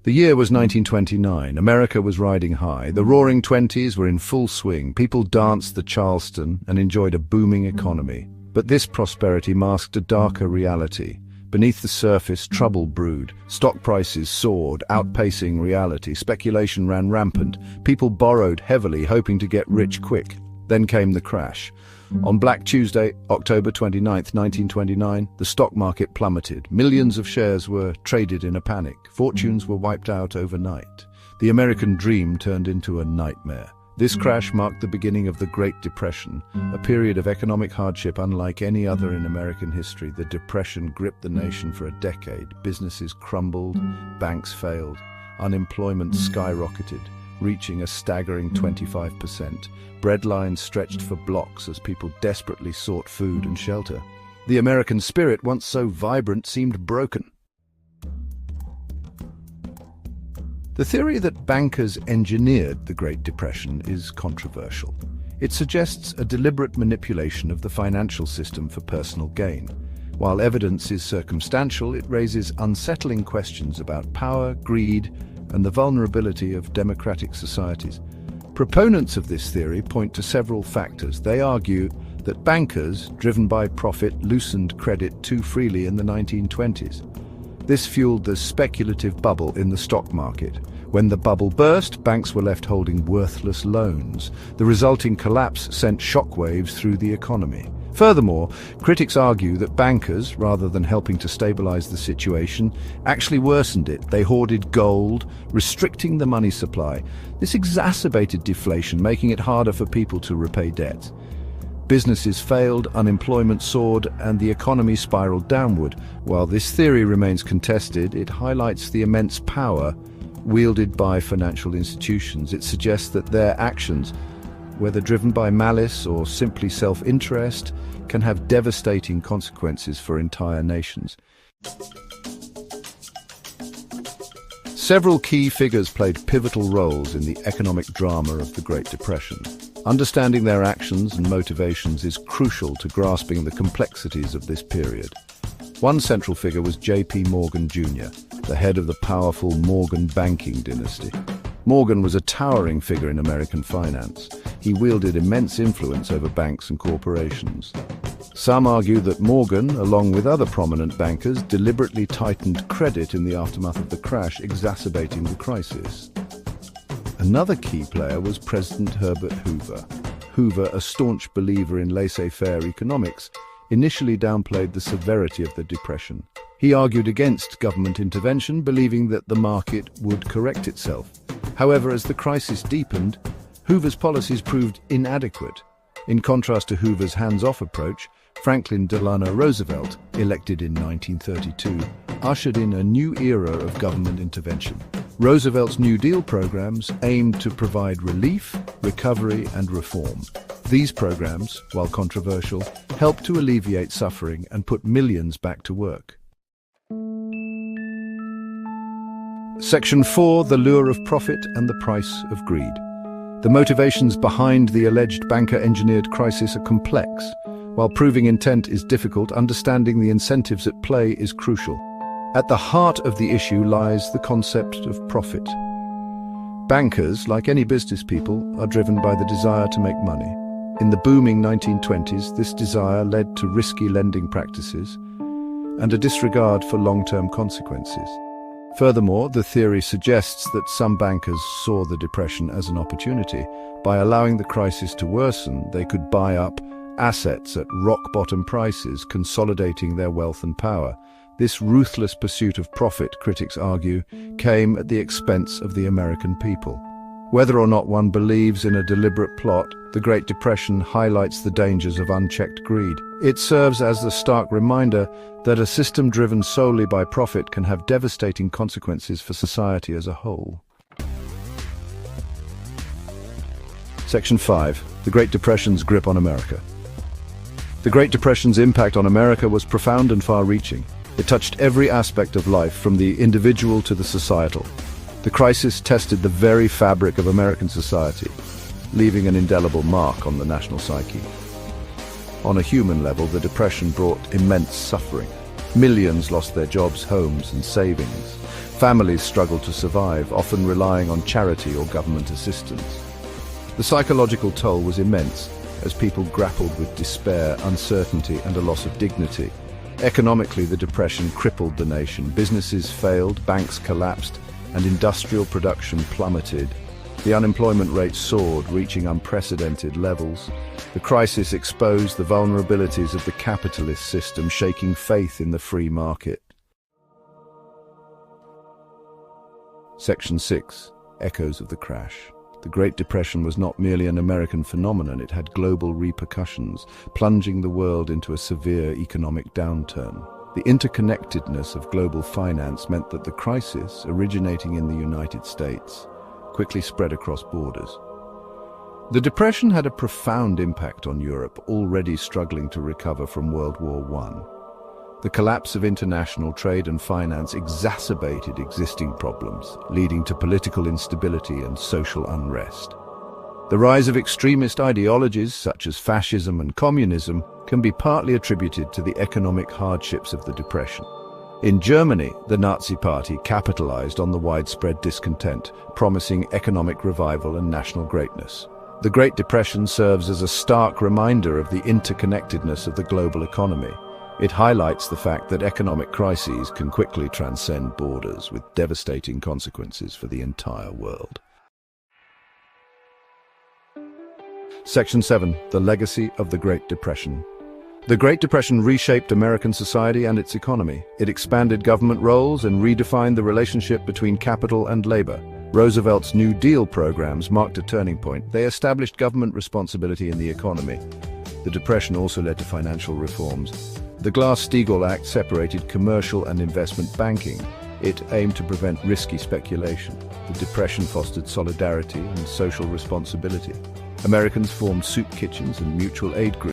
The year was 1929. America was riding high. The Roaring Twenties were in full swing. People danced the Charleston and enjoyed a booming economy. But this prosperity masked a darker reality. Beneath the surface, trouble brewed. Stock prices soared, outpacing reality. Speculation ran rampant. People borrowed heavily, hoping to get rich quick. Then came the crash. On Black Tuesday, October 29th, 1929, the stock market plummeted. Millions of shares were traded in a panic. Fortunes were wiped out overnight. The American dream turned into a nightmare. This crash marked the beginning of the Great Depression, a period of economic hardship unlike any other in American history. The Depression gripped the nation for a decade. Businesses crumbled, banks failed, unemployment skyrocketed, reaching a staggering 25%. Bread lines stretched for blocks as people desperately sought food and shelter. The American spirit, once so vibrant, seemed broken. The theory that bankers engineered the Great Depression is controversial. It suggests a deliberate manipulation of the financial system for personal gain. While evidence is circumstantial, it raises unsettling questions about power, greed, and the vulnerability of democratic societies. Proponents of this theory point to several factors. They argue that bankers, driven by profit, loosened credit too freely in the 1920s. This fueled the speculative bubble in the stock market. When the bubble burst, banks were left holding worthless loans. The resulting collapse sent shockwaves through the economy. Furthermore, critics argue that bankers, rather than helping to stabilize the situation, actually worsened it. They hoarded gold, restricting the money supply. This exacerbated deflation, making it harder for people to repay debt. Businesses failed, unemployment soared, and the economy spiraled downward. While this theory remains contested, it highlights the immense power wielded by financial institutions. It suggests that their actions, whether driven by malice or simply self-interest, can have devastating consequences for entire nations. Several key figures played pivotal roles in the economic drama of the Great Depression. Understanding their actions and motivations is crucial to grasping the complexities of this period. One central figure was J.P. Morgan Jr., the head of the powerful Morgan banking dynasty. Morgan was a towering figure in American finance. He wielded immense influence over banks and corporations. Some argue that Morgan, along with other prominent bankers, deliberately tightened credit in the aftermath of the crash, exacerbating the crisis. Another key player was President Herbert Hoover. Hoover, a staunch believer in laissez-faire economics, initially downplayed the severity of the Depression. He argued against government intervention, believing that the market would correct itself. However, as the crisis deepened, Hoover's policies proved inadequate. In contrast to Hoover's hands-off approach, Franklin Delano Roosevelt, elected in 1932, ushered in a new era of government intervention. Roosevelt's New Deal programs aimed to provide relief, recovery, and reform. These programs, while controversial, helped to alleviate suffering and put millions back to work. Section 4: The Lure of Profit and the Price of Greed. The motivations behind the alleged banker-engineered crisis are complex. While proving intent is difficult, understanding the incentives at play is crucial. At the heart of the issue lies the concept of profit. Bankers, like any business people, are driven by the desire to make money. In the booming 1920s, this desire led to risky lending practices and a disregard for long-term consequences. Furthermore, the theory suggests that some bankers saw the Depression as an opportunity. By allowing the crisis to worsen, they could buy up assets at rock-bottom prices, consolidating their wealth and power. This ruthless pursuit of profit, critics argue, came at the expense of the American people. Whether or not one believes in a deliberate plot, the Great Depression highlights the dangers of unchecked greed. It serves as the stark reminder that a system driven solely by profit can have devastating consequences for society as a whole. Section 5: The Great Depression's Grip on America. The Great Depression's impact on America was profound and far-reaching. It touched every aspect of life, from the individual to the societal. The crisis tested the very fabric of American society, leaving an indelible mark on the national psyche. On a human level, the Depression brought immense suffering. Millions lost their jobs, homes, and savings. Families struggled to survive, often relying on charity or government assistance. The psychological toll was immense, as people grappled with despair, uncertainty, and a loss of dignity. Economically, the Depression crippled the nation. Businesses failed, banks collapsed, and industrial production plummeted. The unemployment rate soared, reaching unprecedented levels. The crisis exposed the vulnerabilities of the capitalist system, shaking faith in the free market. Section 6. Echoes of the Crash. The Great Depression was not merely an American phenomenon, it had global repercussions, plunging the world into a severe economic downturn. The interconnectedness of global finance meant that the crisis, originating in the United States, quickly spread across borders. The Depression had a profound impact on Europe, already struggling to recover from World War I. The collapse of international trade and finance exacerbated existing problems, leading to political instability and social unrest. The rise of extremist ideologies such as fascism and communism can be partly attributed to the economic hardships of the Depression. In Germany, the Nazi Party capitalized on the widespread discontent, promising economic revival and national greatness. The Great Depression serves as a stark reminder of the interconnectedness of the global economy. It highlights the fact that economic crises can quickly transcend borders, with devastating consequences for the entire world. Section 7. The Legacy of the Great Depression. The Great Depression reshaped American society and its economy. It expanded government roles and redefined the relationship between capital and labor. Roosevelt's New Deal programs marked a turning point. They established government responsibility in the economy. The Depression also led to financial reforms. The Glass-Steagall Act separated commercial and investment banking. It aimed to prevent risky speculation. The Depression fostered solidarity and social responsibility. Americans formed soup kitchens and mutual aid groups.